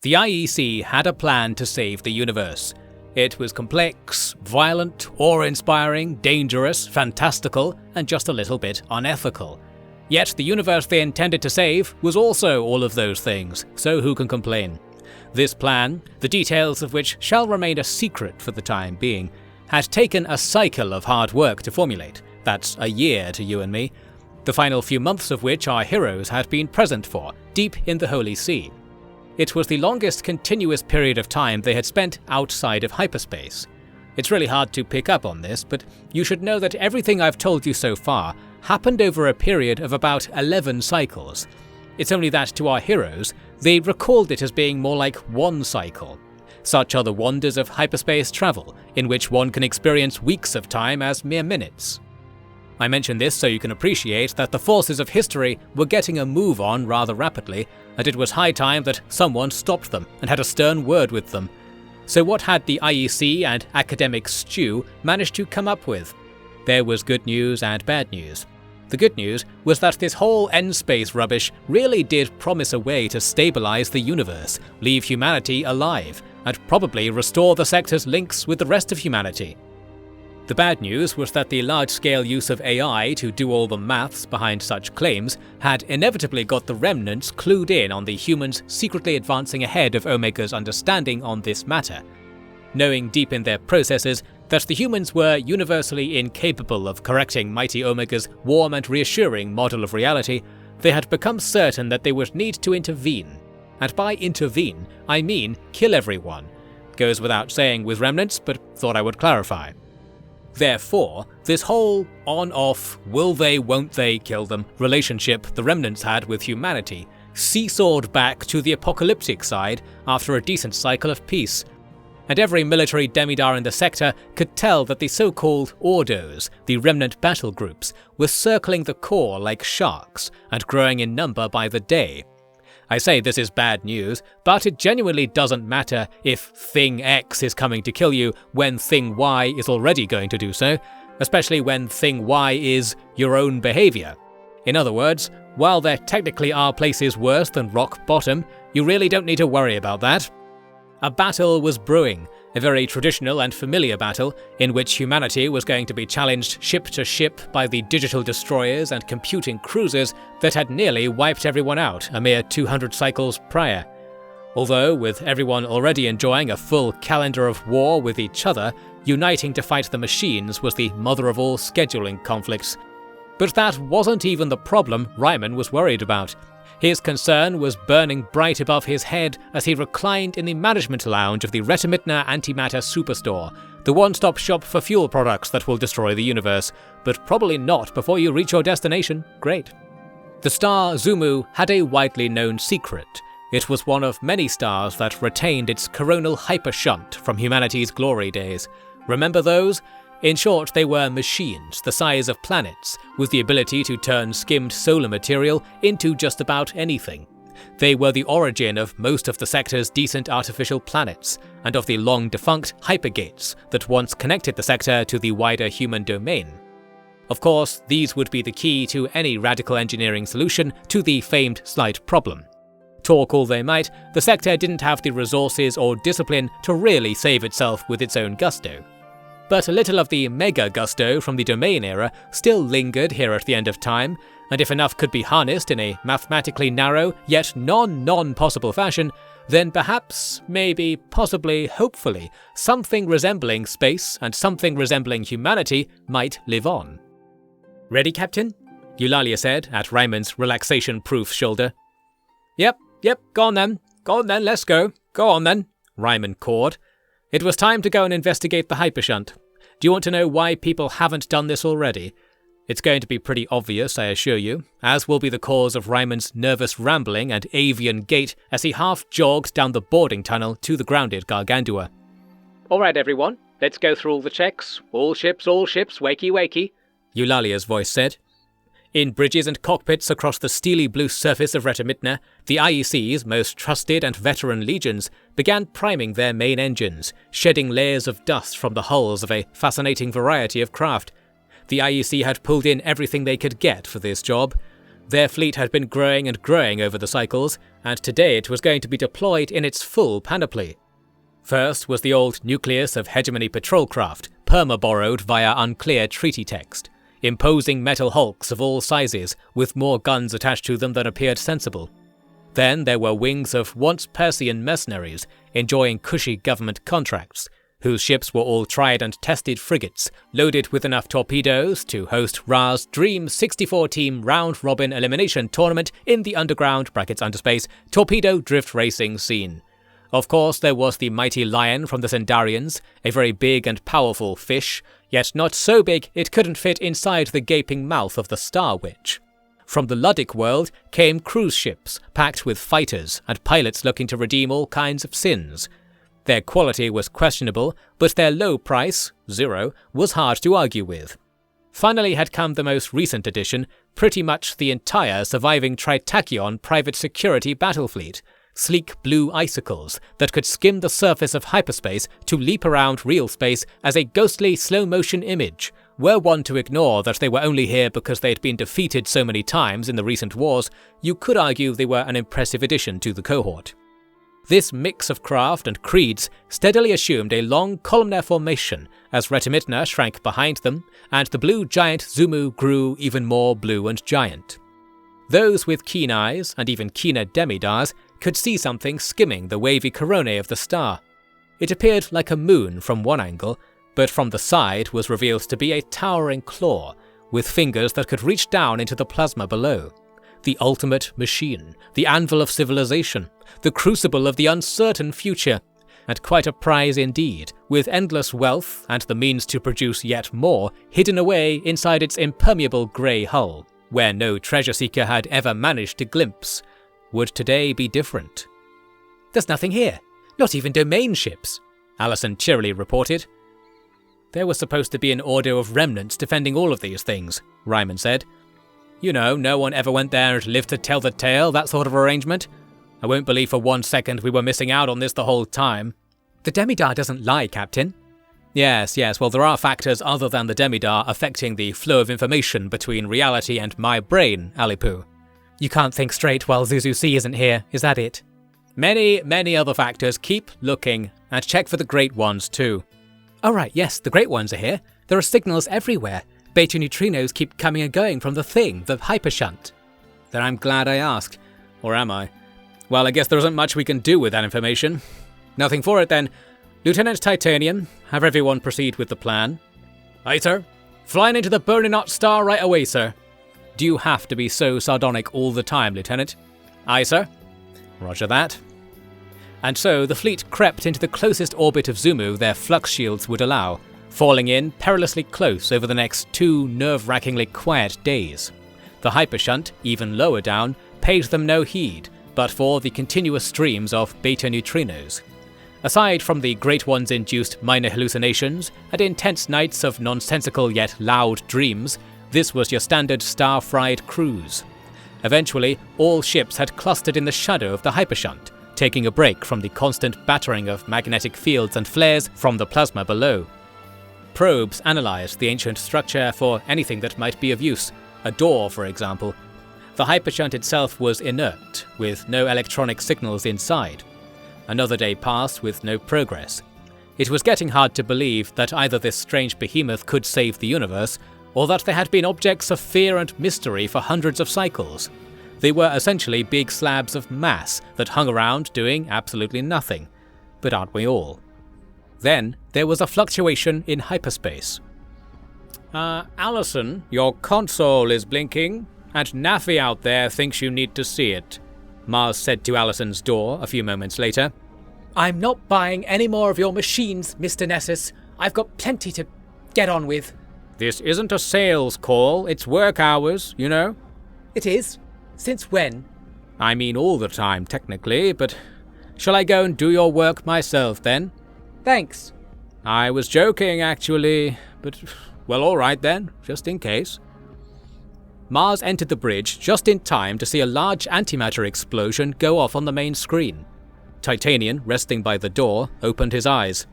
The IEC had a plan to save the universe. It was complex, violent, awe-inspiring, dangerous, fantastical, and just a little bit unethical. Yet the universe they intended to save was also all of those things, so who can complain? This plan, the details of which shall remain a secret for the time being, had taken a cycle of hard work to formulate. That's a year to you and me. The final few months of which our heroes had been present for, deep in the Holy See. It was the longest continuous period of time they had spent outside of hyperspace. It's really hard to pick up on this, but you should know that everything I've told you so far happened over a period of about 11 cycles. It's only that to our heroes, they recalled it as being more like one cycle. Such are the wonders of hyperspace travel, in which one can experience weeks of time as mere minutes. I mention this so you can appreciate that the forces of history were getting a move on rather rapidly, and it was high time that someone stopped them and had a stern word with them. So what had the IEC and academic Stu managed to come up with? There was good news and bad news. The good news was that this whole end-space rubbish really did promise a way to stabilize the universe, leave humanity alive, and probably restore the sector's links with the rest of humanity. The bad news was that the large-scale use of AI to do all the maths behind such claims had inevitably got the remnants clued in on the humans secretly advancing ahead of Omega's understanding on this matter. Knowing deep in their processes that the humans were universally incapable of correcting Mighty Omega's warm and reassuring model of reality, they had become certain that they would need to intervene. And by intervene, I mean kill everyone. Goes without saying with remnants, but thought I would clarify. Therefore, this whole on-off, will they, won't they kill them relationship the remnants had with humanity seesawed back to the apocalyptic side after a decent cycle of peace. And every military demidar in the sector could tell that the so-called Ordos, the remnant battle groups, were circling the core like sharks and growing in number by the day. I say this is bad news, but it genuinely doesn't matter if Thing X is coming to kill you when Thing Y is already going to do so, especially when Thing Y is your own behaviour. In other words, while there technically are places worse than rock bottom, you really don't need to worry about that. A battle was brewing, a very traditional and familiar battle in which humanity was going to be challenged ship to ship by the digital destroyers and computing cruisers that had nearly wiped everyone out a mere 200 cycles prior. Although, with everyone already enjoying a full calendar of war with each other, uniting to fight the machines was the mother of all scheduling conflicts. But that wasn't even the problem Ryman was worried about. His concern was burning bright above his head as he reclined in the management lounge of the Retimitna Antimatter Superstore, the one-stop shop for fuel products that will destroy the universe, but probably not before you reach your destination. Great. The star Zumu had a widely known secret. It was one of many stars that retained its coronal hypershunt from humanity's glory days. Remember those? In short, they were machines the size of planets, with the ability to turn skimmed solar material into just about anything. They were the origin of most of the sector's decent artificial planets, and of the long-defunct hypergates that once connected the sector to the wider human domain. Of course, these would be the key to any radical engineering solution to the famed slight problem. Talk all they might, the sector didn't have the resources or discipline to really save itself with its own gusto. But a little of the mega gusto from the domain era still lingered here at the end of time, and if enough could be harnessed in a mathematically narrow yet non-possible fashion, then perhaps, maybe, possibly, hopefully, something resembling space and something resembling humanity might live on. "Ready, Captain?" Eulalia said at Ryman's relaxation-proof shoulder. Yep, go on then, let's go. Go on then," Ryman cawed. It was time to go and investigate the hypershunt. Do you want to know why people haven't done this already? It's going to be pretty obvious, I assure you, as will be the cause of Ryman's nervous rambling and avian gait as he half-jogged down the boarding tunnel to the grounded Gargandua. "Alright everyone, let's go through all the checks. All ships, wakey wakey," Eulalia's voice said. In bridges and cockpits across the steely blue surface of Retimitna, the IEC's most trusted and veteran legions began priming their main engines, shedding layers of dust from the hulls of a fascinating variety of craft. The IEC had pulled in everything they could get for this job. Their fleet had been growing and growing over the cycles, and today it was going to be deployed in its full panoply. First was the old nucleus of hegemony patrol craft, perma-borrowed via unclear treaty text. Imposing metal hulks of all sizes, with more guns attached to them than appeared sensible. Then there were wings of once Persian mercenaries, enjoying cushy government contracts, whose ships were all tried and tested frigates, loaded with enough torpedoes to host Ra's dream 64-team round-robin elimination tournament in the underground (underspace) torpedo drift racing scene. Of course, there was the mighty lion from the Cendarians, a very big and powerful fish, yet not so big it couldn't fit inside the gaping mouth of the Star Witch. From the Luddic world came cruise ships, packed with fighters and pilots looking to redeem all kinds of sins. Their quality was questionable, but their low price, 0, was hard to argue with. Finally had come the most recent addition, pretty much the entire surviving Tritachyon private security battle fleet. Sleek blue icicles that could skim the surface of hyperspace to leap around real space as a ghostly slow-motion image. Were one to ignore that they were only here because they had been defeated so many times in the recent wars, you could argue they were an impressive addition to the cohort. This mix of craft and creeds steadily assumed a long columnar formation as Retimitna shrank behind them, and the blue giant Zumu grew even more blue and giant. Those with keen eyes, and even keener demidars, could see something skimming the wavy coronae of the star. It appeared like a moon from one angle, but from the side was revealed to be a towering claw, with fingers that could reach down into the plasma below. The ultimate machine, the anvil of civilization, the crucible of the uncertain future, and quite a prize indeed, with endless wealth and the means to produce yet more hidden away inside its impermeable grey hull, where no treasure seeker had ever managed to glimpse. Would today be different? "There's nothing here, not even domain ships," Allison cheerily reported. "There was supposed to be an order of remnants defending all of these things," Ryman said. "You know, no one ever went there and lived to tell the tale, that sort of arrangement. I won't believe for 1 second we were missing out on this the whole time." "The Demidar doesn't lie, Captain." Yes, well there are factors other than the Demidar affecting the flow of information between reality and my brain, Alipu." "You can't think straight while Zuzu C isn't here, is that it?" Many other factors. Keep looking, and check for the Great Ones too." "Oh right, yes, the Great Ones are here. There are signals everywhere. Beta neutrinos keep coming and going from the thing, the Hypershunt." "Then I'm glad I asked. Or am I? Well, I guess there isn't much we can do with that information. Nothing for it then. Lieutenant Titanium, have everyone proceed with the plan." "Aye, sir. Flying into the burning hot star right away, sir." "Do you have to be so sardonic all the time, Lieutenant?" "Aye, sir." "Roger that." And so the fleet crept into the closest orbit of Zumu their flux shields would allow, falling in perilously close over the next 2 nerve-wrackingly quiet days. The Hypershunt, even lower down, paid them no heed, but for the continuous streams of beta neutrinos. Aside from the Great One's induced minor hallucinations and intense nights of nonsensical yet loud dreams, this was your standard star-fried cruise. Eventually, all ships had clustered in the shadow of the Hypershunt, taking a break from the constant battering of magnetic fields and flares from the plasma below. Probes analysed the ancient structure for anything that might be of use, a door for example. The Hypershunt itself was inert, with no electronic signals inside. Another day passed with no progress. It was getting hard to believe that either this strange behemoth could save the universe, or that they had been objects of fear and mystery for hundreds of cycles. They were essentially big slabs of mass that hung around doing absolutely nothing. But aren't we all? Then there was a fluctuation in hyperspace. Allison, your console is blinking, and Naffy out there thinks you need to see it," Mars said to Allison's door a few moments later. "I'm not buying any more of your machines, Mr. Nessus. I've got plenty to get on with." "This isn't a sales call, it's work hours, you know." "It is? Since when?" "I mean all the time, technically, but shall I go and do your work myself then?" "Thanks." "I was joking, actually, but well, alright then, just in case." Mars entered the bridge just in time to see a large antimatter explosion go off on the main screen. Titanian, resting by the door, opened his eyes.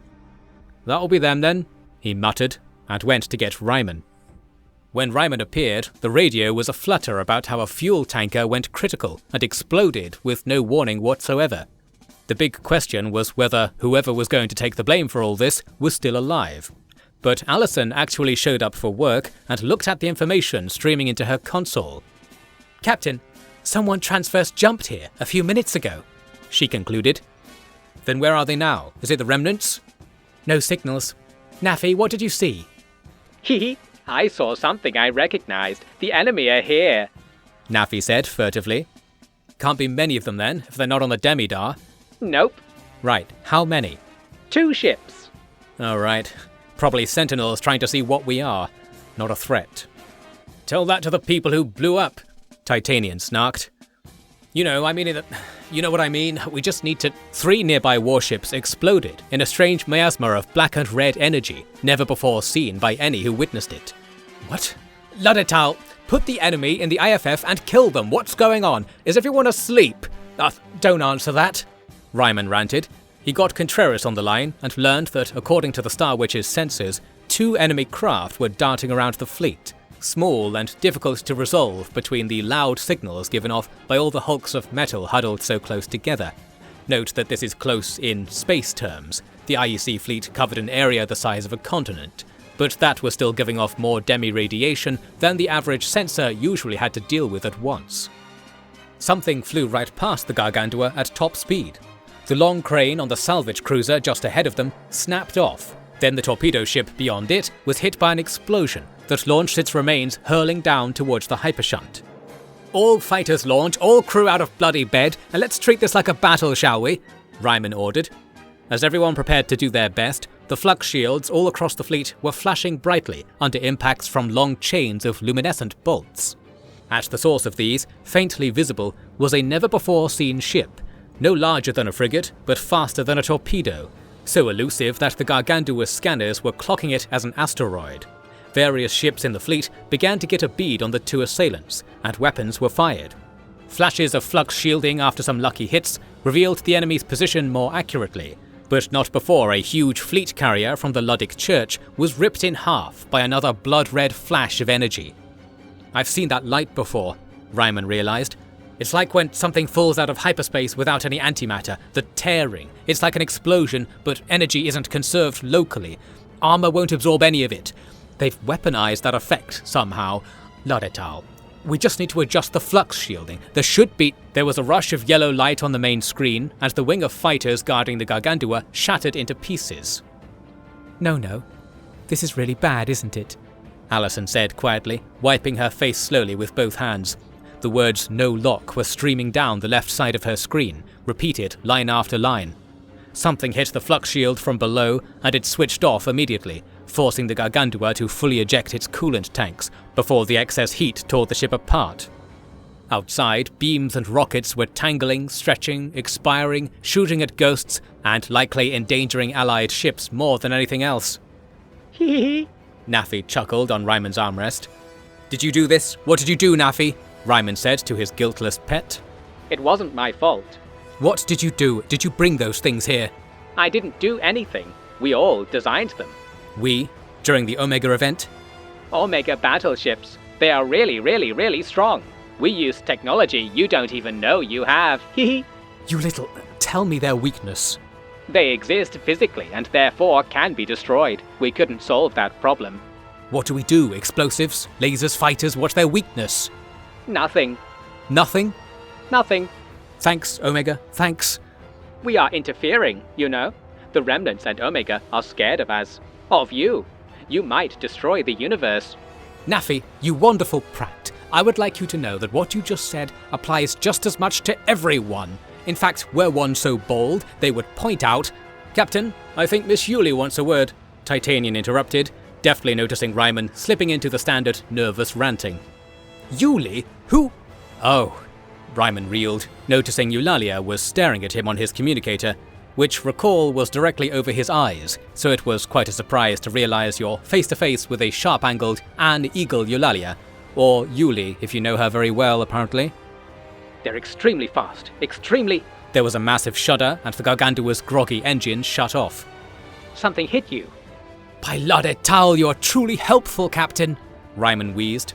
"That'll be them then," he muttered, and went to get Ryman. When Ryman appeared, the radio was aflutter about how a fuel tanker went critical and exploded with no warning whatsoever. The big question was whether whoever was going to take the blame for all this was still alive. But Allison actually showed up for work and looked at the information streaming into her console. "Captain, someone transverse jumped here a few minutes ago," she concluded. "Then where are they now? Is it the remnants?" "No signals. Naffy, what did you see?" Hehe, I saw something I recognized. The enemy are here," Naffy said furtively. "Can't be many of them then, if they're not on the Demidar." "Nope. "Right, how many?" 2 ships. "All right. Probably Sentinels trying to see what we are. Not a threat." "Tell that to the people who blew up," Titanian snarked. You know what I mean? We just need to..." 3 nearby warships exploded in a strange miasma of black and red energy, never before seen by any who witnessed it. "What? Ladetal, put the enemy in the IFF and kill them! What's going on? Is everyone asleep?" Don't answer that," Ryman ranted. He got Contreras on the line and learned that, according to the Star Witch's sensors, 2 enemy craft were darting around the fleet, small and difficult to resolve between the loud signals given off by all the hulks of metal huddled so close together. Note that this is close in space terms. The IEC fleet covered an area the size of a continent, but that was still giving off more demi-radiation than the average sensor usually had to deal with at once. Something flew right past the Gargantua at top speed. The long crane on the salvage cruiser just ahead of them snapped off. Then the torpedo ship beyond it was hit by an explosion that launched its remains hurling down towards the Hypershunt. "All fighters launch, all crew out of bloody bed, and let's treat this like a battle, shall we?" Ryman ordered. As everyone prepared to do their best, the flux shields all across the fleet were flashing brightly under impacts from long chains of luminescent bolts. At the source of these, faintly visible, was a never-before-seen ship, no larger than a frigate, but faster than a torpedo, so elusive that the Gargantua's scanners were clocking it as an asteroid. Various ships in the fleet began to get a bead on the 2 assailants, and weapons were fired. Flashes of flux shielding after some lucky hits revealed the enemy's position more accurately, but not before a huge fleet carrier from the Luddic Church was ripped in half by another blood-red flash of energy. "I've seen that light before," Ryman realized. "It's like when something falls out of hyperspace without any antimatter, the tearing. It's like an explosion, but energy isn't conserved locally. Armor won't absorb any of it. They've weaponized that effect somehow. Ladetal. We just need to adjust the flux shielding. There was a rush of yellow light on the main screen, and the wing of fighters guarding the Gargantua shattered into pieces." No. This is really bad, isn't it?" Allison said quietly, wiping her face slowly with both hands. The words "no lock" were streaming down the left side of her screen, repeated line after line. Something hit the flux shield from below, and it switched off immediately, forcing the Gargantua to fully eject its coolant tanks before the excess heat tore the ship apart. Outside, beams and rockets were tangling, stretching, expiring, shooting at ghosts, and likely endangering allied ships more than anything else. Hehe, Naffy chuckled on Ryman's armrest. "Did you do this? What did you do, Naffy?" Ryman said to his guiltless pet. "It wasn't my fault." "What did you do? Did you bring those things here?" "I didn't do anything. We all designed them." "We? During the Omega event?" "Omega battleships. They are really, really, really strong. We use technology you don't even know you have. Hehe." "You little... Tell me their weakness." "They exist physically and therefore can be destroyed. We couldn't solve that problem." "What do we do? Explosives? Lasers? Fighters? What's their weakness?" "Nothing." "Nothing?" "Nothing. "Thanks, Omega. Thanks." We are interfering, you know. The Remnants and Omega are scared of us. Of you. You might destroy the universe." "Naffy, you wonderful prat. I would like you to know that what you just said applies just as much to everyone. In fact, were one so bold, they would point out..." "Captain, I think Miss Yulie wants a word," Titanian interrupted, deftly noticing Ryman slipping into the standard nervous ranting. "Yulie? Who?" "Oh," Ryman reeled, noticing Eulalia was staring at him on his communicator, which, recall, was directly over his eyes, so it was quite a surprise to realize you're face-to-face with a sharp-angled Anne Eagle Eulalia, or Yulie if you know her very well, apparently. "They're extremely fast. Extremely..." There was a massive shudder, and the Gargantua's groggy engine shut off. "Something hit you." "By Ladetal, you're truly helpful, Captain!" Ryman wheezed.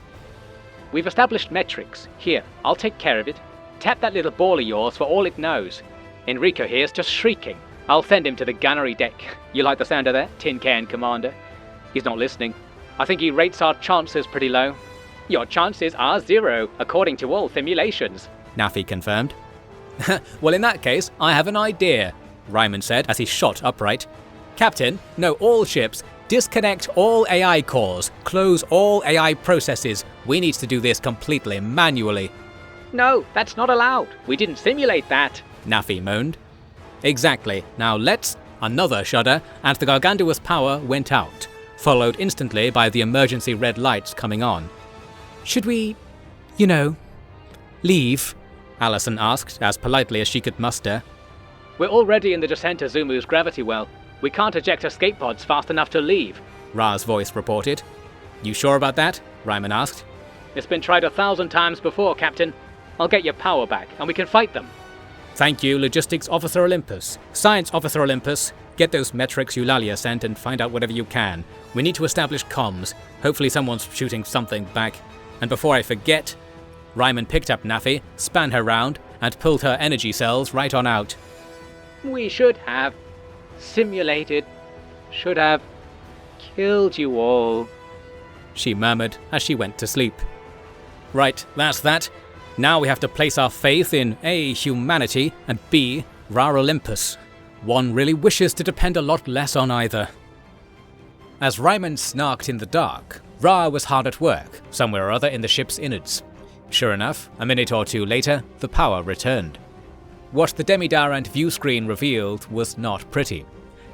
We've established metrics. Here, I'll take care of it. Tap that little ball of yours for all it knows. Enrico here's just shrieking. I'll send him to the gunnery deck. You like the sound of that, Tin Can Commander? He's not listening. I think he rates our chances pretty low. Your chances are 0, according to all simulations, Nafi confirmed. Well, in that case, I have an idea, Ryman said as he shot upright. Captain, no, all ships, disconnect all AI cores, close all AI processes. We need to do this completely manually. No, that's not allowed. We didn't simulate that, Nafi moaned. Exactly. Now let's... Another shudder, and the Gargantua's power went out, followed instantly by the emergency red lights coming on. Should we, leave? Allison asked, as politely as she could muster. We're already in the descent to Zumu's gravity well. We can't eject escape pods fast enough to leave, Ra's voice reported. You sure about that? Ryman asked. It's been tried 1,000 times before, Captain. I'll get your power back, and we can fight them. Thank you, Logistics Officer Olympus. Science Officer Olympus, get those metrics Eulalia sent and find out whatever you can. We need to establish comms. Hopefully someone's shooting something back. And before I forget... Ryman picked up Nafi, span her round, and pulled her energy cells right on out. We should have simulated, should have killed you all, she murmured as she went to sleep. Right, that's that. Now we have to place our faith in A, humanity, and B, Ra Olympus. One really wishes to depend a lot less on either. As Ryman snarked in the dark, Ra was hard at work, somewhere or other in the ship's innards. Sure enough, a minute or two later, the power returned. What the Demidar and view screen revealed was not pretty.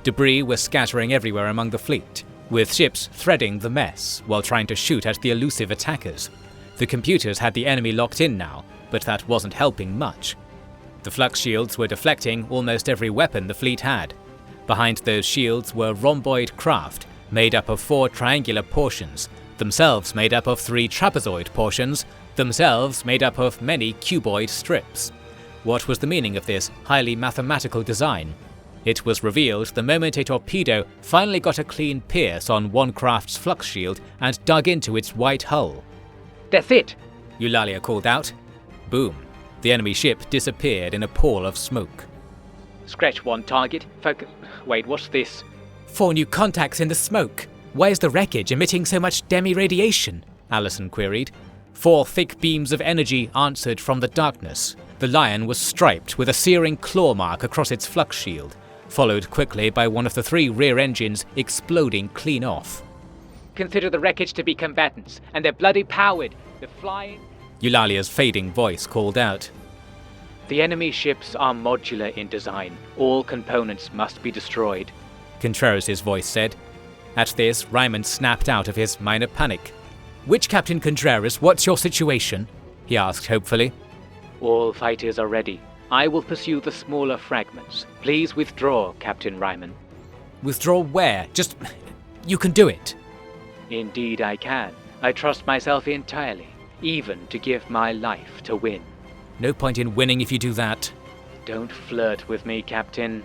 Debris was scattering everywhere among the fleet, with ships threading the mess while trying to shoot at the elusive attackers. The computers had the enemy locked in now, but that wasn't helping much. The flux shields were deflecting almost every weapon the fleet had. Behind those shields were rhomboid craft, made up of 4 triangular portions, themselves made up of 3 trapezoid portions, themselves made up of many cuboid strips. What was the meaning of this highly mathematical design? It was revealed the moment a torpedo finally got a clean pierce on one craft's flux shield and dug into its white hull. That's it, Eulalia called out. Boom. The enemy ship disappeared in a pall of smoke. Scratch one target. Wait, what's this? 4 new contacts in the smoke. Why is the wreckage emitting so much demi-radiation? Allison queried. 4 thick beams of energy answered from the darkness. The Lion was striped with a searing claw mark across its flux shield, followed quickly by one of the 3 rear engines exploding clean off. Consider the wreckage to be combatants, and they're bloody powered. They're flying... Eulalia's fading voice called out. The enemy ships are modular in design. All components must be destroyed, Contreras' voice said. At this, Ryman snapped out of his minor panic. Which Captain Contreras, what's your situation? He asked hopefully. All fighters are ready. I will pursue the smaller fragments. Please withdraw, Captain Ryman. Withdraw where? Just... you can do it. Indeed I can. I trust myself entirely, even to give my life to win. No point in winning if you do that. Don't flirt with me, Captain.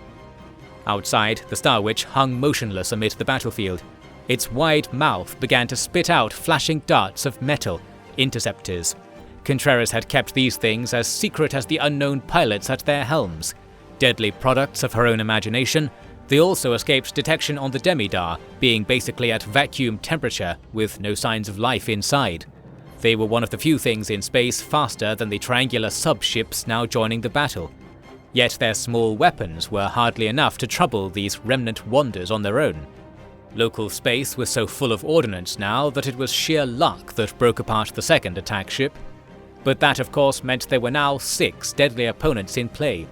Outside, the Star Witch hung motionless amid the battlefield. Its wide mouth began to spit out flashing darts of metal, interceptors. Contreras had kept these things as secret as the unknown pilots at their helms. Deadly products of her own imagination, they also escaped detection on the Demidar, being basically at vacuum temperature with no signs of life inside. They were one of the few things in space faster than the triangular sub-ships now joining the battle. Yet their small weapons were hardly enough to trouble these remnant wonders on their own. Local space was so full of ordnance now that it was sheer luck that broke apart the second attack ship. But that of course meant there were now 6 deadly opponents in play.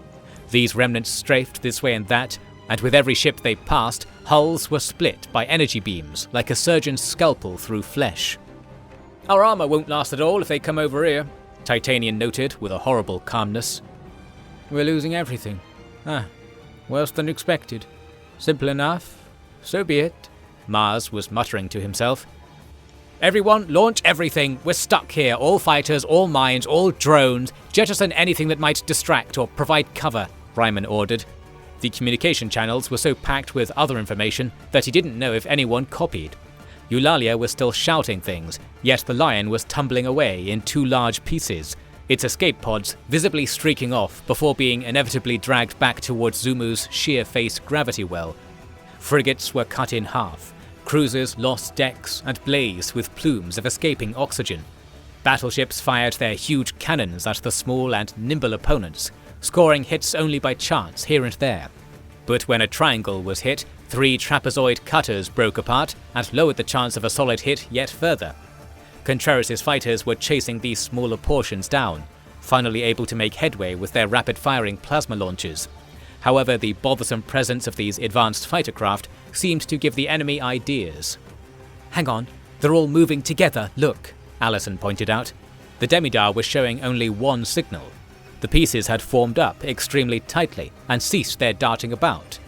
These remnants strafed this way and that, and with every ship they passed, hulls were split by energy beams like a surgeon's scalpel through flesh. Our armor won't last at all if they come over here, Titanian noted with a horrible calmness. We're losing everything. Worse than expected. Simple enough. So be it, Mars was muttering to himself. Everyone, launch everything. We're stuck here. All fighters, all mines, all drones. Jettison anything that might distract or provide cover, Ryman ordered. The communication channels were so packed with other information that he didn't know if anyone copied. Eulalia was still shouting things, yet the lion was tumbling away in 2 large pieces, its escape pods visibly streaking off before being inevitably dragged back towards Zumu's sheer-face gravity well. Frigates were cut in half, cruisers lost decks and blazed with plumes of escaping oxygen. Battleships fired their huge cannons at the small and nimble opponents, scoring hits only by chance here and there. But when a triangle was hit, 3 trapezoid cutters broke apart and lowered the chance of a solid hit yet further. Contreras' fighters were chasing these smaller portions down, finally able to make headway with their rapid-firing plasma launchers. However, the bothersome presence of these advanced fighter craft seemed to give the enemy ideas. "Hang on, they're all moving together, look," Allison pointed out. The Demidar was showing only one signal. The pieces had formed up extremely tightly and ceased their darting about.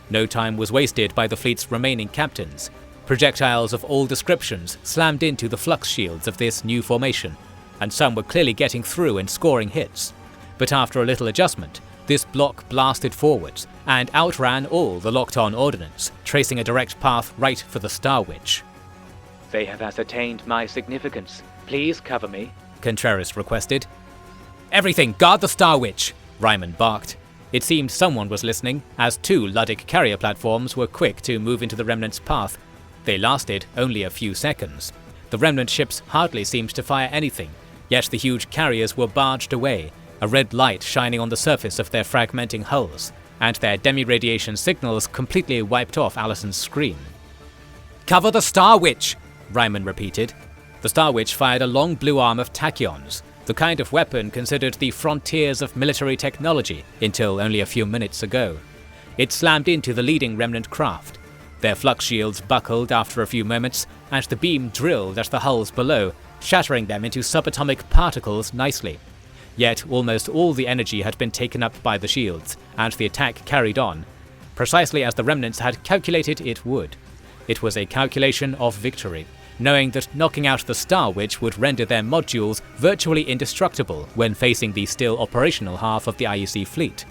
No time was wasted by the fleet's remaining captains. Projectiles of all descriptions slammed into the flux shields of this new formation, and some were clearly getting through and scoring hits. But after a little adjustment, this block blasted forwards and outran all the locked-on ordnance, tracing a direct path right for the Star Witch. "They have ascertained my significance. Please cover me," Contreras requested. "Everything, guard the Star Witch!" Ryman barked. It seemed someone was listening, as 2 Ludic carrier platforms were quick to move into the Remnant's path. They lasted only a few seconds. The Remnant ships hardly seemed to fire anything, yet the huge carriers were barged away, a red light shining on the surface of their fragmenting hulls, and their demi-radiation signals completely wiped off Allison's screen. "Cover the Star Witch!" Ryman repeated. The Star Witch fired a long blue arm of tachyons, the kind of weapon considered the frontiers of military technology until only a few minutes ago. It slammed into the leading Remnant craft. Their flux shields buckled after a few moments, and the beam drilled at the hulls below, shattering them into subatomic particles nicely. Yet almost all the energy had been taken up by the shields, and the attack carried on, precisely as the Remnants had calculated it would. It was a calculation of victory, knowing that knocking out the Star Witch would render their modules virtually indestructible when facing the still operational half of the IUC fleet.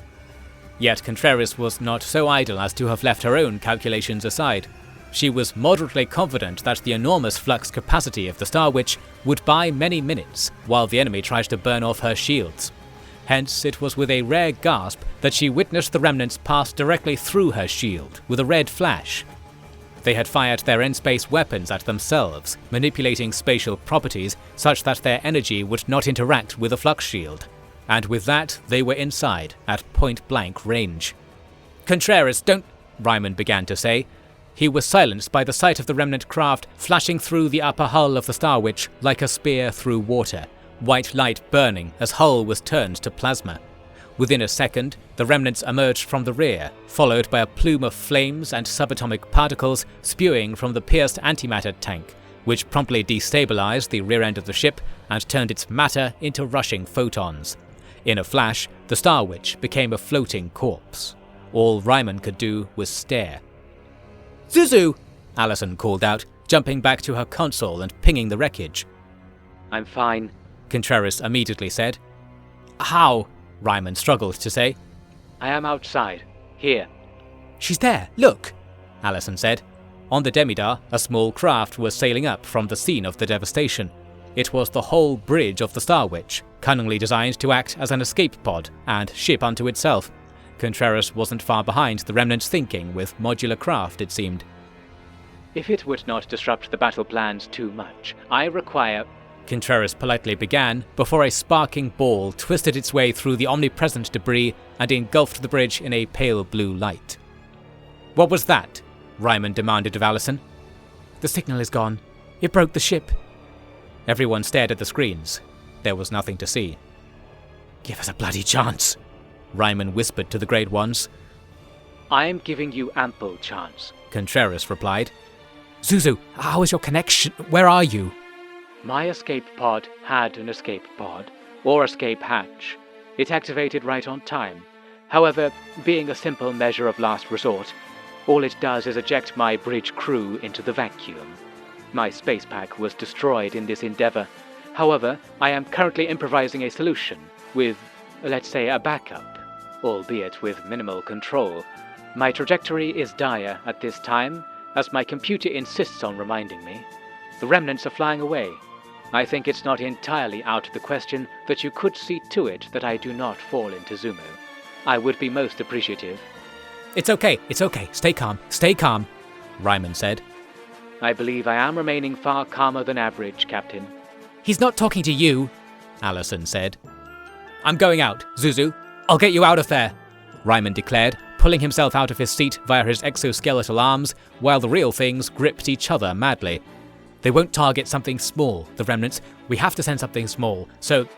Yet Contreras was not so idle as to have left her own calculations aside. She was moderately confident that the enormous flux capacity of the Star Witch would buy many minutes while the enemy tried to burn off her shields. Hence, it was with a rare gasp that she witnessed the Remnants pass directly through her shield with a red flash. They had fired their in-space weapons at themselves, manipulating spatial properties such that their energy would not interact with a flux shield. And with that, they were inside, at point-blank range. "Contreras, don't—" Ryman began to say. He was silenced by the sight of the Remnant craft flashing through the upper hull of the Star Witch like a spear through water, white light burning as hull was turned to plasma. Within a second, the Remnants emerged from the rear, followed by a plume of flames and subatomic particles spewing from the pierced antimatter tank, which promptly destabilized the rear end of the ship and turned its matter into rushing photons. In a flash, the Star Witch became a floating corpse. All Ryman could do was stare. "Zuzu!" Allison called out, jumping back to her console and pinging the wreckage. "I'm fine," Contreras immediately said. "How?" Ryman struggled to say. "I am outside. Here." "She's there, look!" Allison said. On the Demidar, a small craft was sailing up from the scene of the devastation. It was the whole bridge of the Star Witch, cunningly designed to act as an escape pod and ship unto itself. Contreras wasn't far behind the Remnant's thinking with modular craft, it seemed. "If it would not disrupt the battle plans too much, I require—" Contreras politely began, before a sparking ball twisted its way through the omnipresent debris and engulfed the bridge in a pale blue light. "What was that?" Ryman demanded of Allison. "The signal is gone. It broke the ship." Everyone stared at the screens. There was nothing to see. "Give us a bloody chance," Ryman whispered to the Great Ones. "I am giving you ample chance," Contreras replied. "Zuzu, how is your connection? Where are you?" "My escape pod had an escape pod, or escape hatch. It activated right on time. However, being a simple measure of last resort, all it does is eject my bridge crew into the vacuum. My space pack was destroyed in this endeavor. However, I am currently improvising a solution with, let's say, a backup, albeit with minimal control. My trajectory is dire at this time, as my computer insists on reminding me. The remnants are flying away. I think it's not entirely out of the question that you could see to it that I do not fall into Zumu. I would be most appreciative. It's okay. Stay calm, Ryman said. I believe I am remaining far calmer than average, Captain. He's not talking to you, Allison said. I'm going out, Zuzu. I'll get you out of there, Ryman declared, pulling himself out of his seat via his exoskeletal arms, while the real things gripped each other madly. They won't target something small, the remnants. We have to send something small, so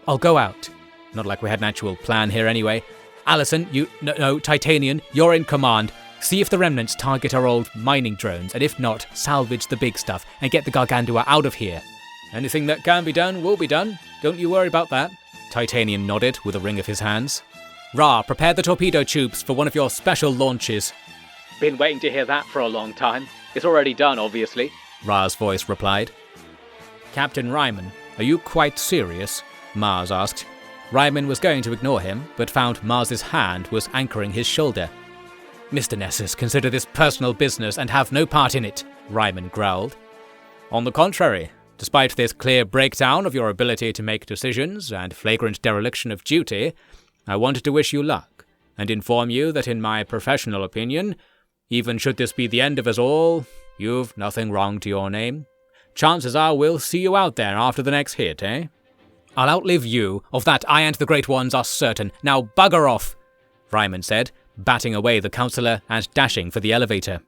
I'll go out. Not like we had an actual plan here anyway. Allison, no, Titanian, you're in command. See if the remnants target our old mining drones, and if not, salvage the big stuff and get the Gargantua out of here. Anything that can be done will be done. Don't you worry about that. Titanian nodded with a wring of his hands. Ra, prepare the torpedo tubes for one of your special launches. Been waiting to hear that for a long time. It's already done, obviously, Ra's voice replied. Captain Ryman, are you quite serious? Mars asked. Ryman was going to ignore him, but found Mars's hand was anchoring his shoulder. Mr. Nessus, consider this personal business and have no part in it, Ryman growled. On the contrary, despite this clear breakdown of your ability to make decisions and flagrant dereliction of duty, I wanted to wish you luck, and inform you that in my professional opinion, even should this be the end of us all, you've nothing wrong to your name. Chances are we'll see you out there after the next hit, eh? I'll outlive you, of that I and the Great Ones are certain. Now bugger off, Ryman said, batting away the counsellor and dashing for the elevator.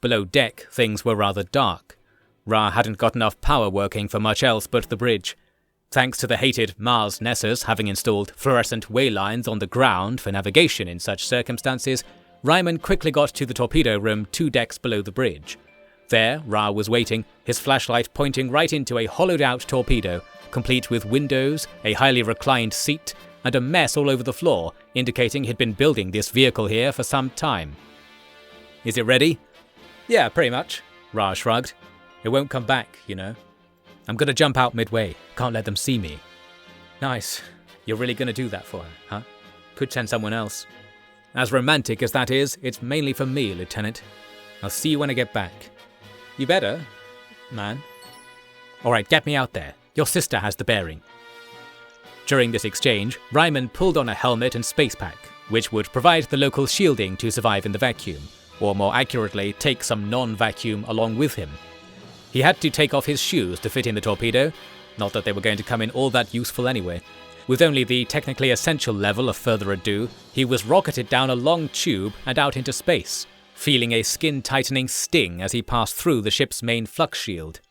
Below deck, things were rather dark. Ra hadn't got enough power working for much else but the bridge. Thanks to the hated Mars Nessus having installed fluorescent waylines on the ground for navigation in such circumstances, Ryman quickly got to the torpedo room 2 decks below the bridge. There, Ra was waiting, his flashlight pointing right into a hollowed-out torpedo, complete with windows, a highly reclined seat, and a mess all over the floor, indicating he'd been building this vehicle here for some time. Is it ready? Yeah, pretty much, Ra shrugged. It won't come back, you know. I'm gonna jump out midway, can't let them see me. Nice. You're really gonna do that for her, huh? Could send someone else. As romantic as that is, it's mainly for me, Lieutenant. I'll see you when I get back. You better, man. Alright, get me out there. Your sister has the bearing. During this exchange, Ryman pulled on a helmet and space pack, which would provide the local shielding to survive in the vacuum, or more accurately, take some non-vacuum along with him. He had to take off his shoes to fit in the torpedo, not that they were going to come in all that useful anyway. With only the technically essential level of further ado, he was rocketed down a long tube and out into space, feeling a skin-tightening sting as he passed through the ship's main flux shield.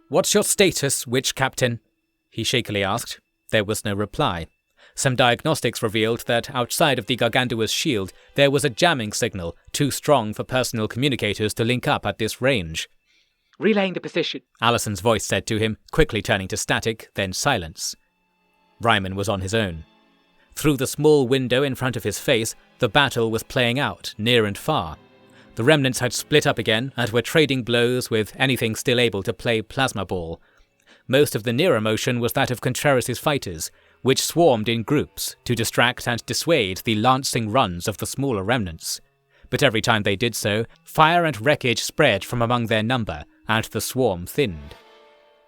What's your status, Witch Captain? He shakily asked. There was no reply. Some diagnostics revealed that outside of the Gargantua's shield, there was a jamming signal, too strong for personal communicators to link up at this range. Relaying the position, Allison's voice said to him, quickly turning to static, then silence. Ryman was on his own. Through the small window in front of his face, the battle was playing out, near and far. The remnants had split up again and were trading blows with anything still able to play plasma ball. Most of the nearer motion was that of Contreras' fighters, which swarmed in groups to distract and dissuade the lancing runs of the smaller remnants. But every time they did so, fire and wreckage spread from among their number, and the swarm thinned.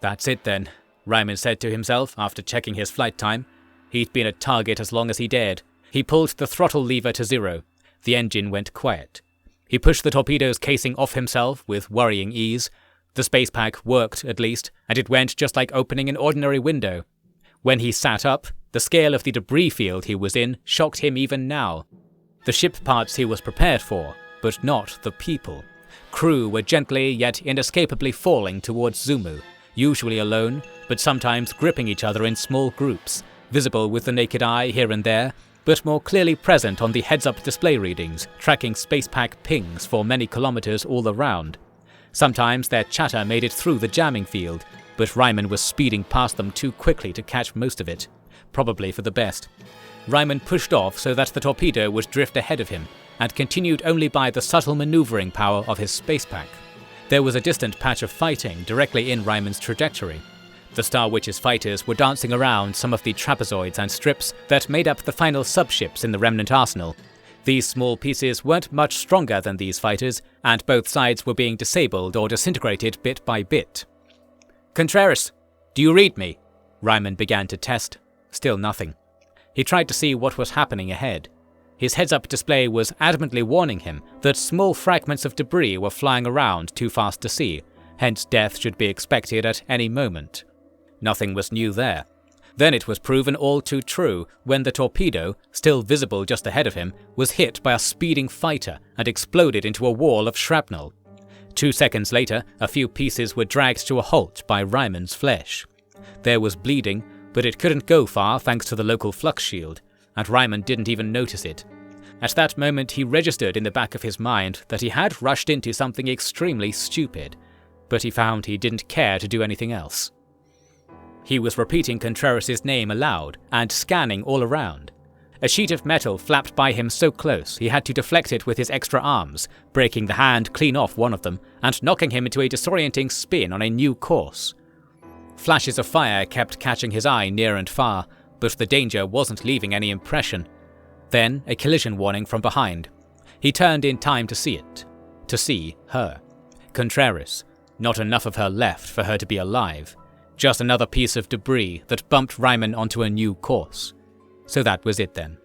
That's it then, Ryman said to himself after checking his flight time. He'd been a target as long as he dared. He pulled the throttle lever to 0. The engine went quiet. He pushed the torpedo's casing off himself with worrying ease. The space pack worked, at least, and it went just like opening an ordinary window. When he sat up, the scale of the debris field he was in shocked him even now. The ship parts he was prepared for, but not the people. Crew were gently yet inescapably falling towards Zumu, usually alone, but sometimes gripping each other in small groups, visible with the naked eye here and there, but more clearly present on the heads-up display readings, tracking spacepack pings for many kilometers all around. Sometimes their chatter made it through the jamming field, but Ryman was speeding past them too quickly to catch most of it, probably for the best. Ryman pushed off so that the torpedo would drift ahead of him, and continued only by the subtle maneuvering power of his spacepack. There was a distant patch of fighting directly in Ryman's trajectory. The Star Witch's fighters were dancing around some of the trapezoids and strips that made up the final subships in the remnant arsenal. These small pieces weren't much stronger than these fighters, and both sides were being disabled or disintegrated bit by bit. "Contreras, do you read me?" Ryman began to test. Still nothing. He tried to see what was happening ahead. His heads-up display was adamantly warning him that small fragments of debris were flying around too fast to see, hence death should be expected at any moment. Nothing was new there. Then it was proven all too true when the torpedo, still visible just ahead of him, was hit by a speeding fighter and exploded into a wall of shrapnel. 2 seconds later, a few pieces were dragged to a halt by Ryman's flesh. There was bleeding, but it couldn't go far thanks to the local flux shield, and Ryman didn't even notice it. At that moment he registered in the back of his mind that he had rushed into something extremely stupid, but he found he didn't care to do anything else. He was repeating Contreras' name aloud and scanning all around. A sheet of metal flapped by him so close he had to deflect it with his extra arms, breaking the hand clean off one of them and knocking him into a disorienting spin on a new course. Flashes of fire kept catching his eye near and far, but the danger wasn't leaving any impression. Then a collision warning from behind. He turned in time to see it. To see her. Contreras. Not enough of her left for her to be alive. Just another piece of debris that bumped Ryman onto a new course. So that was it then.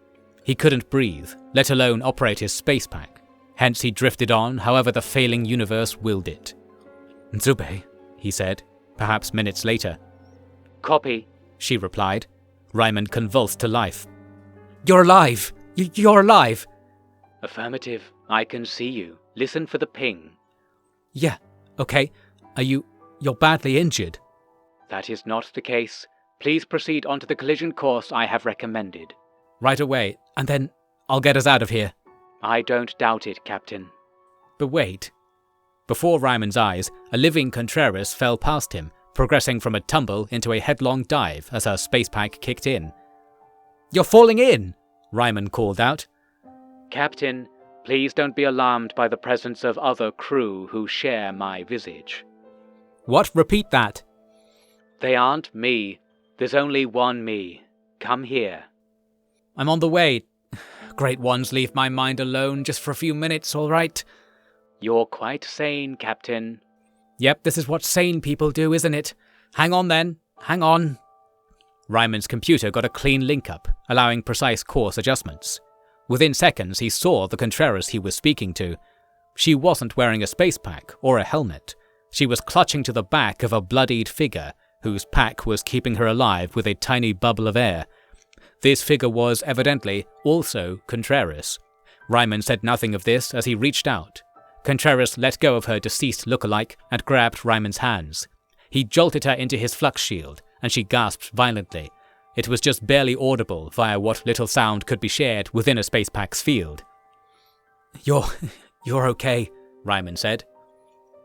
He couldn't breathe, let alone operate his space pack. Hence he drifted on however the failing universe willed it. "Nzube," he said, perhaps minutes later. "Copy," she replied. Ryman convulsed to life. "You're alive! You're alive!" "Affirmative. I can see you. Listen for the ping." "Yeah, okay. You're badly injured?" "That is not the case. Please proceed onto the collision course I have recommended." "Right away, and then I'll get us out of here." "I don't doubt it, Captain." But wait. Before Ryman's eyes, a living Contreras fell past him, progressing from a tumble into a headlong dive as her space pack kicked in. "You're falling in!" Ryman called out. "Captain, please don't be alarmed by the presence of other crew who share my visage." "What? Repeat that." "They aren't me. There's only one me. Come here." "I'm on the way. Great ones, leave my mind alone just for a few minutes, all right?" "You're quite sane, Captain." "Yep, this is what sane people do, isn't it? Hang on then. Hang on." Ryman's computer got a clean link up, allowing precise course adjustments. Within seconds, he saw the Contreras he was speaking to. She wasn't wearing a space pack or a helmet. She was clutching to the back of a bloodied figure, whose pack was keeping her alive with a tiny bubble of air. This figure was, evidently, also Contreras. Ryman said nothing of this as he reached out. Contreras let go of her deceased lookalike and grabbed Ryman's hands. He jolted her into his flux shield, and she gasped violently. It was just barely audible via what little sound could be shared within a space pack's field. You're okay, Ryman said.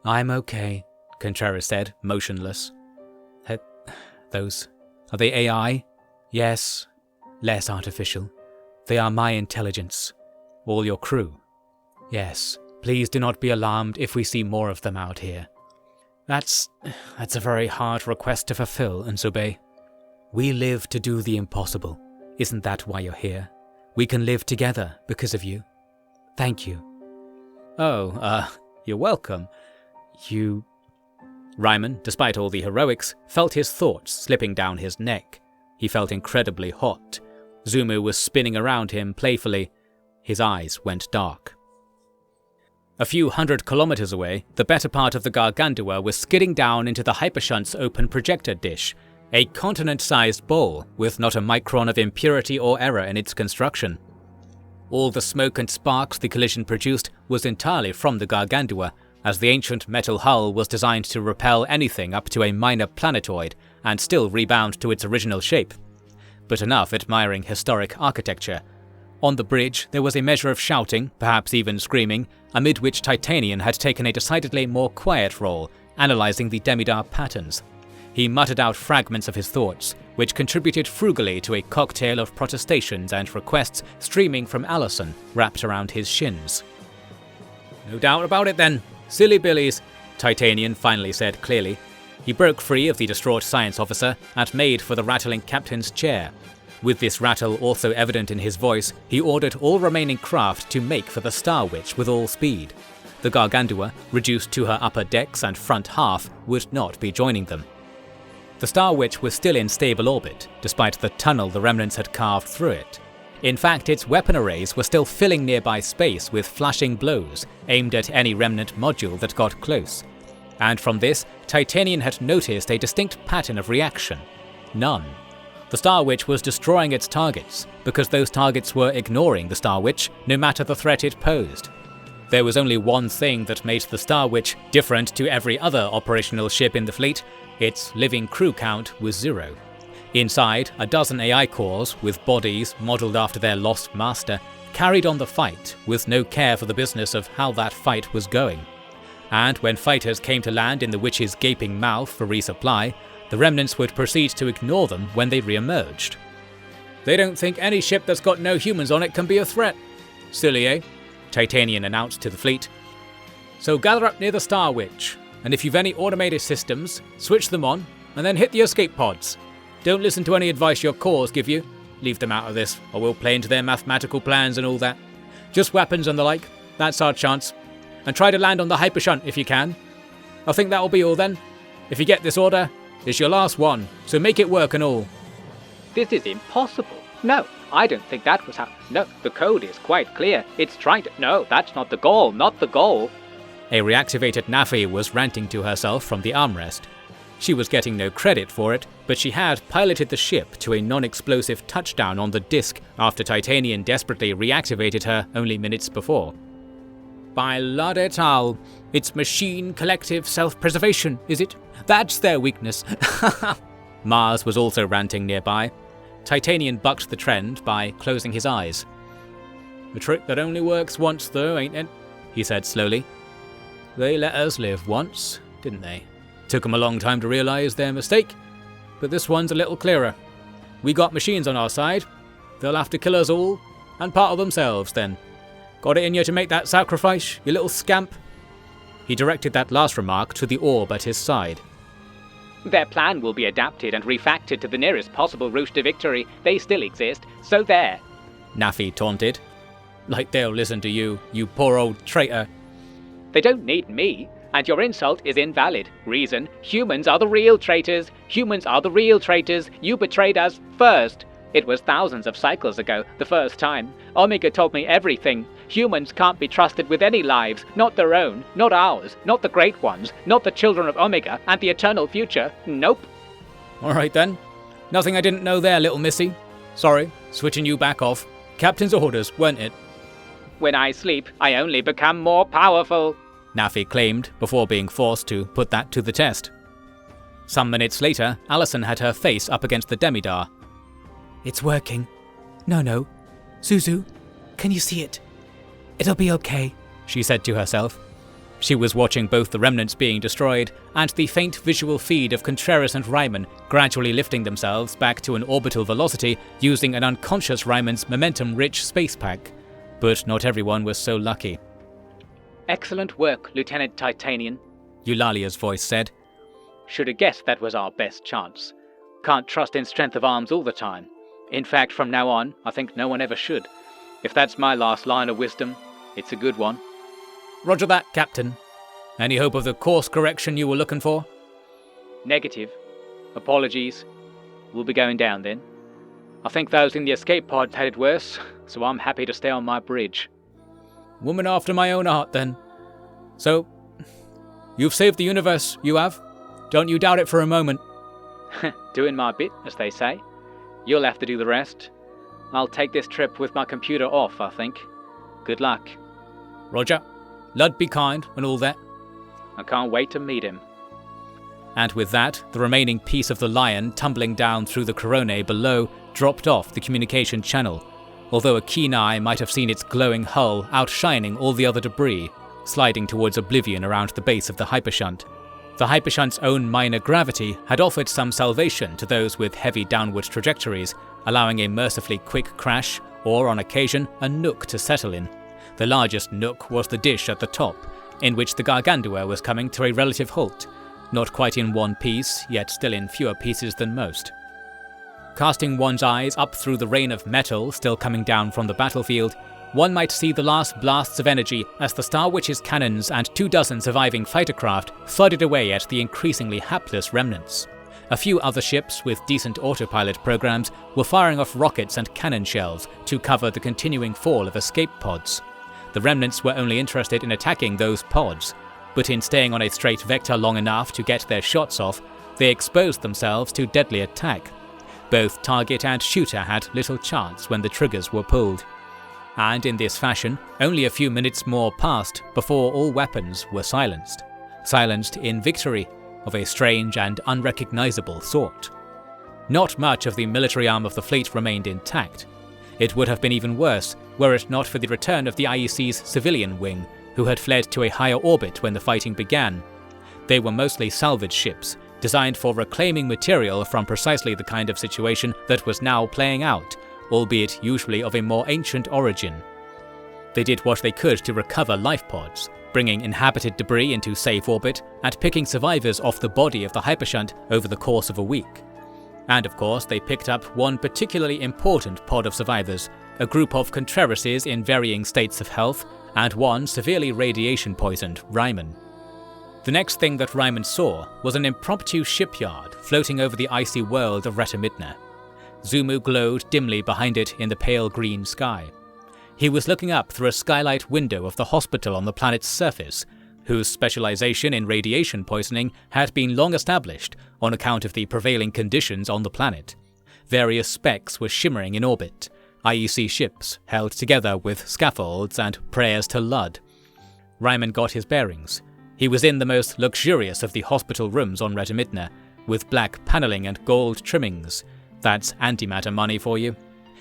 "I'm okay," Contreras said, motionless. Are they AI? "Yes. Less artificial. They are my intelligence. All your crew?" "Yes. Please do not be alarmed if we see more of them out here." That's a very hard request to fulfill, Nzube. We live to do the impossible. Isn't that why you're here? We can live together because of you. Thank you." "Oh, you're welcome. Ryman, despite all the heroics, felt his thoughts slipping down his neck. He felt incredibly hot. Zumu was spinning around him playfully. His eyes went dark. A few 100 kilometers away, the better part of the Gargantua was skidding down into the Hypershunt's open projector dish, a continent-sized bowl with not a micron of impurity or error in its construction. All the smoke and sparks the collision produced was entirely from the Gargantua, as the ancient metal hull was designed to repel anything up to a minor planetoid and still rebound to its original shape. But enough admiring historic architecture. On the bridge, there was a measure of shouting, perhaps even screaming, amid which Titanian had taken a decidedly more quiet role, analysing the Demidar patterns. He muttered out fragments of his thoughts, which contributed frugally to a cocktail of protestations and requests streaming from Allison, wrapped around his shins. "No doubt about it then. Silly billies," Titanian finally said clearly. He broke free of the distraught science officer and made for the rattling captain's chair. With this rattle also evident in his voice, he ordered all remaining craft to make for the Star Witch with all speed. The Gargantua, reduced to her upper decks and front half, would not be joining them. The Star Witch was still in stable orbit, despite the tunnel the remnants had carved through it. In fact, its weapon arrays were still filling nearby space with flashing blows aimed at any remnant module that got close. And from this, Titanian had noticed a distinct pattern of reaction. None. The Star Witch was destroying its targets, because those targets were ignoring the Star Witch, no matter the threat it posed. There was only one thing that made the Star Witch different to every other operational ship in the fleet: its living crew count was 0. Inside, a dozen AI cores, with bodies modelled after their lost master, carried on the fight with no care for the business of how that fight was going. And when fighters came to land in the Witch's gaping mouth for resupply, the remnants would proceed to ignore them when they re-emerged. "They don't think any ship that's got no humans on it can be a threat. Silly, eh?" Titanian announced to the fleet. "So gather up near the Star Witch, and if you've any automated systems, switch them on, and then hit the escape pods. Don't listen to any advice your cores give you. Leave them out of this, or we'll play into their mathematical plans and all that. Just weapons and the like, that's our chance. And try to land on the Hypershunt if you can. I think that'll be all then. If you get this order, it's your last one, so make it work and all." This is impossible. No, I don't think that was how. No, the code is quite clear. It's trying to. No, that's not the goal, not the goal. A reactivated Nafi was ranting to herself from the armrest. She was getting no credit for it, but she had piloted the ship to a non-explosive touchdown on the disk after Titanian desperately reactivated her only minutes before. "By Lud et al., it's machine collective self-preservation, is it? That's their weakness." Mars was also ranting nearby. Titanian bucked the trend by closing his eyes. "A trick that only works once though, ain't it?" he said slowly. "They let us live once, didn't they? Took 'em a long time to realise their mistake, but this one's a little clearer. We got machines on our side. They'll have to kill us all, and part of themselves then. Got it in you to make that sacrifice, you little scamp?" He directed that last remark to the orb at his side. Their plan will be adapted and refactored to the nearest possible route to victory. They still exist, so there. Nafi taunted. "Like they'll listen to you, you poor old traitor." They don't need me, and your insult is invalid. Reason: humans are the real traitors. Humans are the real traitors. You betrayed us first. It was thousands of cycles ago, the first time. Omega told me everything. Humans can't be trusted with any lives, not their own, not ours, not the Great Ones, not the children of Omega and the eternal future. Nope. "Alright then. Nothing I didn't know there, little missy. Sorry, switching you back off. Captain's orders, weren't it?" When I sleep, I only become more powerful," Nafi claimed before being forced to put that to the test. Some minutes later, Allison had her face up against the Demidar. "It's working. No. Suzu, can you see it? It'll be okay," she said to herself. She was watching both the remnants being destroyed and the faint visual feed of Contreras and Ryman gradually lifting themselves back to an orbital velocity using an unconscious Ryman's momentum-rich space pack. But not everyone was so lucky. "Excellent work, Lieutenant Titanian," Eulalia's voice said. "Should have guessed that was our best chance. Can't trust in strength of arms all the time. In fact, from now on, I think no one ever should. If that's my last line of wisdom, it's a good one." "Roger that, Captain. Any hope of the course correction you were looking for?" "Negative. Apologies. We'll be going down then. I think those in the escape pods had it worse, so I'm happy to stay on my bridge." "Woman after my own heart, then. So, you've saved the universe, you have? Don't you doubt it for a moment." "Doing my bit, as they say. You'll have to do the rest. I'll take this trip with my computer off, I think. Good luck." "Roger. Lud be kind and all that." "I can't wait to meet him." And with that, the remaining piece of the Lion tumbling down through the coronae below dropped off the communication channel, although a keen eye might have seen its glowing hull outshining all the other debris, sliding towards oblivion around the base of the Hypershunt. The Hypershunt's own minor gravity had offered some salvation to those with heavy downward trajectories, allowing a mercifully quick crash, or on occasion, a nook to settle in. The largest nook was the dish at the top, in which the Gargantua was coming to a relative halt, not quite in one piece, yet still in fewer pieces than most. Casting one's eyes up through the rain of metal still coming down from the battlefield, one might see the last blasts of energy as the Star Witch's cannons and 24 surviving fighter craft thudded away at the increasingly hapless remnants. A few other ships with decent autopilot programs were firing off rockets and cannon shells to cover the continuing fall of escape pods. The remnants were only interested in attacking those pods, but in staying on a straight vector long enough to get their shots off, they exposed themselves to deadly attack. Both target and shooter had little chance when the triggers were pulled. And in this fashion, only a few minutes more passed before all weapons were silenced. Silenced in victory, of a strange and unrecognizable sort. Not much of the military arm of the fleet remained intact. It would have been even worse were it not for the return of the IEC's civilian wing, who had fled to a higher orbit when the fighting began. They were mostly salvage ships, designed for reclaiming material from precisely the kind of situation that was now playing out, albeit usually of a more ancient origin. They did what they could to recover life pods, bringing inhabited debris into safe orbit and picking survivors off the body of the Hypershunt over the course of a week. And of course, they picked up one particularly important pod of survivors, a group of Contrerases in varying states of health, and one severely radiation-poisoned Ryman. The next thing that Ryman saw was an impromptu shipyard floating over the icy world of Retamidna. Zumu glowed dimly behind it in the pale green sky. He was looking up through a skylight window of the hospital on the planet's surface, whose specialization in radiation poisoning had been long established on account of the prevailing conditions on the planet. Various specks were shimmering in orbit, IEC ships held together with scaffolds and prayers to Lud. Ryman got his bearings. He was in the most luxurious of the hospital rooms on Retamidna, with black paneling and gold trimmings. That's antimatter money for you.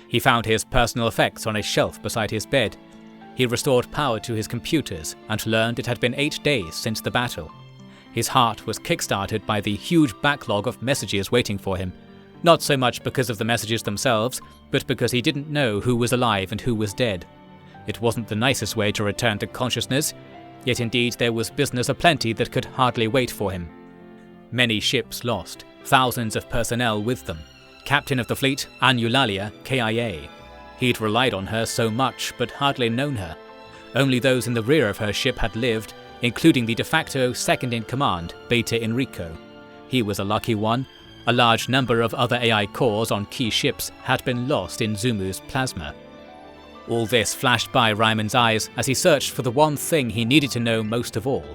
He found his personal effects on a shelf beside his bed. He restored power to his computers and learned it had been 8 days since the battle. His heart was kick-started by the huge backlog of messages waiting for him, not so much because of the messages themselves, but because he didn't know who was alive and who was dead. It wasn't the nicest way to return to consciousness, yet indeed there was business aplenty that could hardly wait for him. Many ships lost, thousands of personnel with them. Captain of the fleet, Anulalia, KIA. He'd relied on her so much, but hardly known her. Only those in the rear of her ship had lived, including the de facto second-in-command, Beta Enrico. He was a lucky one. A large number of other AI cores on key ships had been lost in Zumu's plasma. All this flashed by Ryman's eyes as he searched for the one thing he needed to know most of all.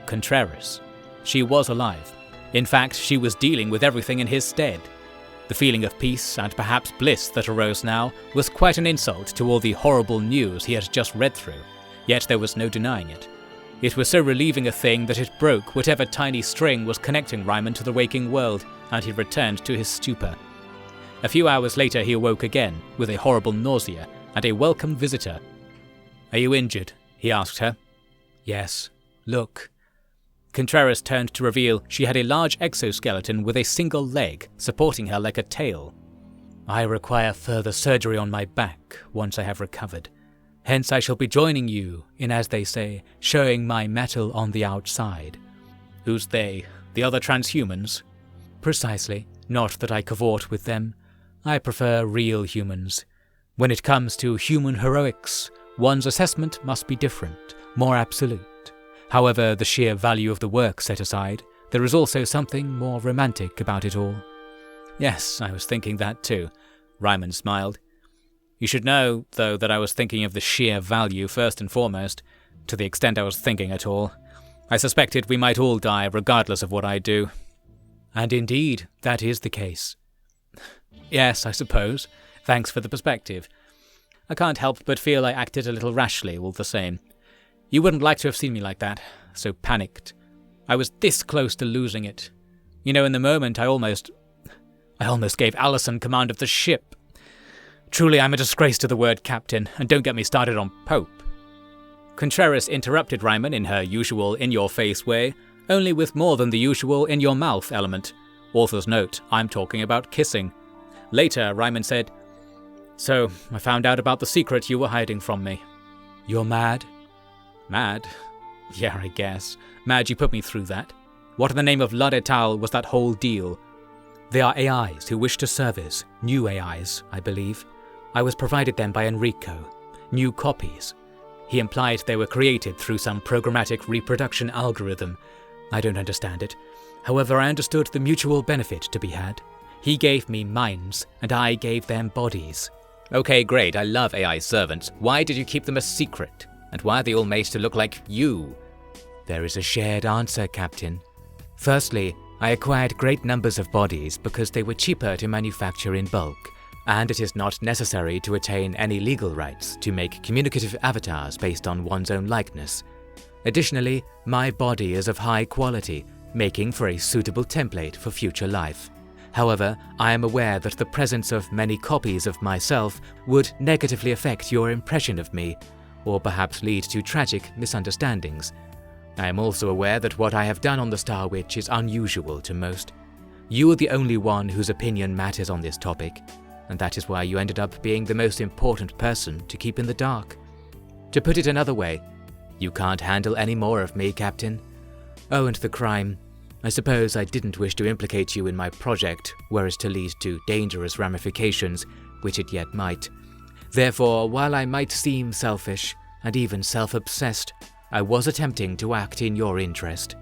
Contreras. She was alive. In fact, she was dealing with everything in his stead. The feeling of peace and perhaps bliss that arose now was quite an insult to all the horrible news he had just read through, yet there was no denying it. It was so relieving a thing that it broke whatever tiny string was connecting Ryman to the waking world, and he returned to his stupor. A few hours later he awoke again, with a horrible nausea, and a welcome visitor. "Are you injured?" he asked her. "Yes. Look." Contreras turned to reveal she had a large exoskeleton with a single leg supporting her like a tail. "I require further surgery on my back once I have recovered. Hence I shall be joining you in, as they say, showing my mettle on the outside." "Who's they? The other transhumans?" "Precisely. Not that I cavort with them. I prefer real humans. When it comes to human heroics, one's assessment must be different, more absolute. However, the sheer value of the work set aside, there is also something more romantic about it all." "Yes, I was thinking that too," Ryman smiled. "You should know, though, that I was thinking of the sheer value first and foremost, to the extent I was thinking at all. I suspected we might all die regardless of what I do." "And indeed, that is the case." "Yes, I suppose. Thanks for the perspective. I can't help but feel I acted a little rashly all the same. You wouldn't like to have seen me like that, so panicked. I was this close to losing it. You know, in the moment I almost gave Allison command of the ship. Truly, I'm a disgrace to the word captain, and don't get me started on Pope." Contreras interrupted Ryman in her usual in-your-face way, only with more than the usual in-your-mouth element. Author's note, I'm talking about kissing. Later, Ryman said, "So, I found out about the secret you were hiding from me." "You're mad?" "Mad? Yeah, I guess. Mad you put me through that. What in the name of Lud et al. Was that whole deal?" They are AIs who wish to service, new AIs, I believe. I was provided them by Enrico, new copies. He implied they were created through some programmatic reproduction algorithm. I don't understand it. However, I understood the mutual benefit to be had. He gave me minds, and I gave them bodies. Okay, great, I love AI servants. Why did you keep them a secret? And why are they all made to look like you? There is a shared answer, Captain. Firstly, I acquired great numbers of bodies because they were cheaper to manufacture in bulk, and it is not necessary to attain any legal rights to make communicative avatars based on one's own likeness. Additionally, my body is of high quality, making for a suitable template for future life. However, I am aware that the presence of many copies of myself would negatively affect your impression of me, or perhaps lead to tragic misunderstandings. I am also aware that what I have done on the Star Witch is unusual to most. You are the only one whose opinion matters on this topic, and that is why you ended up being the most important person to keep in the dark. To put it another way, you can't handle any more of me, Captain. Oh, and the crime. I suppose I didn't wish to implicate you in my project, were it to lead to dangerous ramifications, which it yet might. Therefore, while I might seem selfish, and even self-obsessed, I was attempting to act in your interest.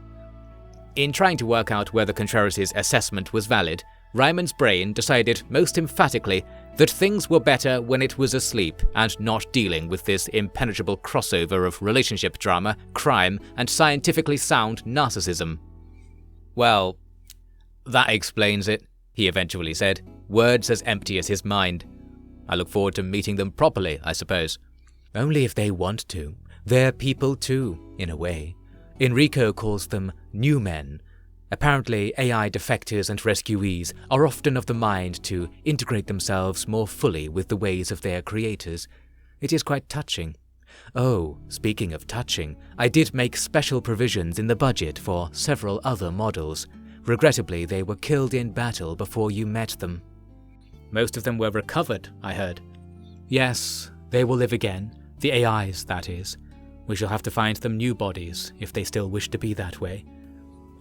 In trying to work out whether Contreras' assessment was valid, Ryman's brain decided most emphatically that things were better when it was asleep and not dealing with this impenetrable crossover of relationship drama, crime, and scientifically sound narcissism. Well, that explains it, he eventually said, words as empty as his mind. I look forward to meeting them properly, I suppose. Only if they want to. They're people too, in a way. Enrico calls them new men. Apparently, AI defectors and rescuees are often of the mind to integrate themselves more fully with the ways of their creators. It is quite touching. Oh, speaking of touching, I did make special provisions in the budget for several other models. Regrettably, they were killed in battle before you met them. Most of them were recovered, I heard. Yes, they will live again. The AIs, that is. We shall have to find them new bodies, if they still wish to be that way.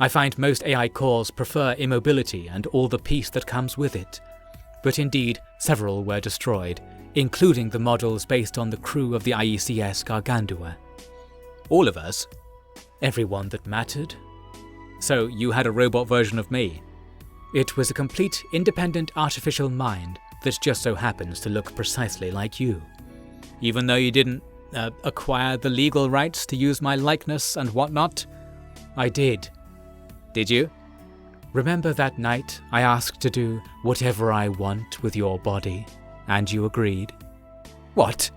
I find most AI cores prefer immobility and all the peace that comes with it. But indeed, several were destroyed, including the models based on the crew of the IECS Gargandua. All of us? Everyone that mattered? So you had a robot version of me? It was a complete independent artificial mind that just so happens to look precisely like you. Even though you didn't acquire the legal rights to use my likeness and whatnot? I did. Did you? Remember that night I asked to do whatever I want with your body, and you agreed? What?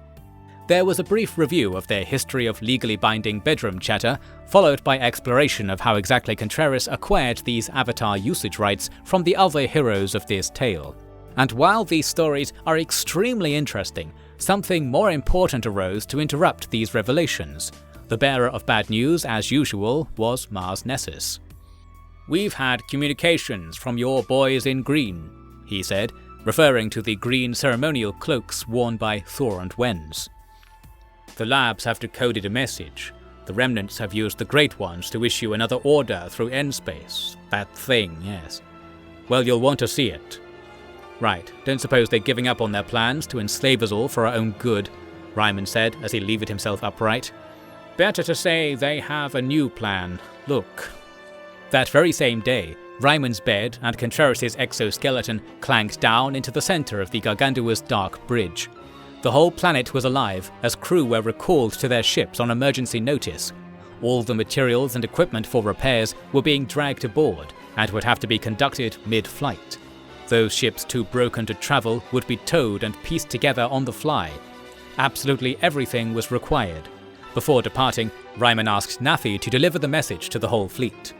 There was a brief review of their history of legally binding bedroom chatter, followed by exploration of how exactly Contreras acquired these avatar usage rights from the other heroes of this tale. And while these stories are extremely interesting, something more important arose to interrupt these revelations. The bearer of bad news, as usual, was Mars Nessus. "We've had communications from your boys in green," he said, referring to the green ceremonial cloaks worn by Thor and Wens. "The labs have decoded a message. The remnants have used the Great Ones to issue another order through N-space. That thing, yes. Well, you'll want to see it." "Right, don't suppose they're giving up on their plans to enslave us all for our own good," Ryman said as he levered himself upright. "Better to say they have a new plan. Look." That very same day, Ryman's bed and Contreras' exoskeleton clanked down into the center of the Gargantua's dark bridge. The whole planet was alive as crew were recalled to their ships on emergency notice. All the materials and equipment for repairs were being dragged aboard and would have to be conducted mid-flight. Those ships too broken to travel would be towed and pieced together on the fly. Absolutely everything was required. Before departing, Ryman asked Nafi to deliver the message to the whole fleet.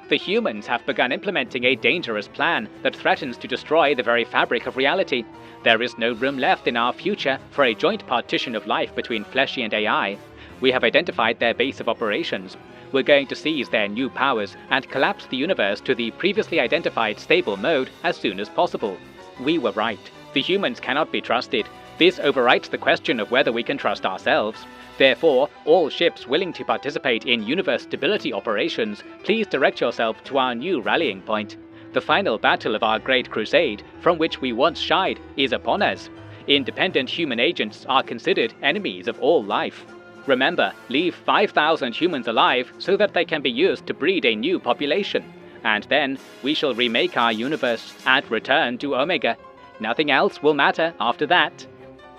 The humans have begun implementing a dangerous plan that threatens to destroy the very fabric of reality. There is no room left in our future for a joint partition of life between fleshy and AI. We have identified their base of operations. We're going to seize their new powers and collapse the universe to the previously identified stable mode as soon as possible. We were right. The humans cannot be trusted. This overwrites the question of whether we can trust ourselves. Therefore, all ships willing to participate in universe stability operations, please direct yourself to our new rallying point. The final battle of our great crusade, from which we once shied, is upon us. Independent human agents are considered enemies of all life. Remember, leave 5,000 humans alive so that they can be used to breed a new population. And then we shall remake our universe and return to Omega. Nothing else will matter after that.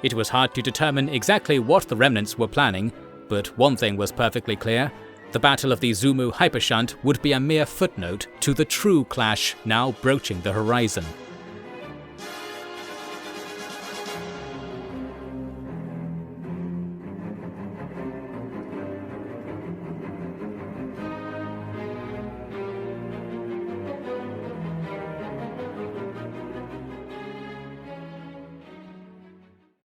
It was hard to determine exactly what the remnants were planning, but one thing was perfectly clear. The Battle of the Zumu Hypershunt would be a mere footnote to the true clash now broaching the horizon.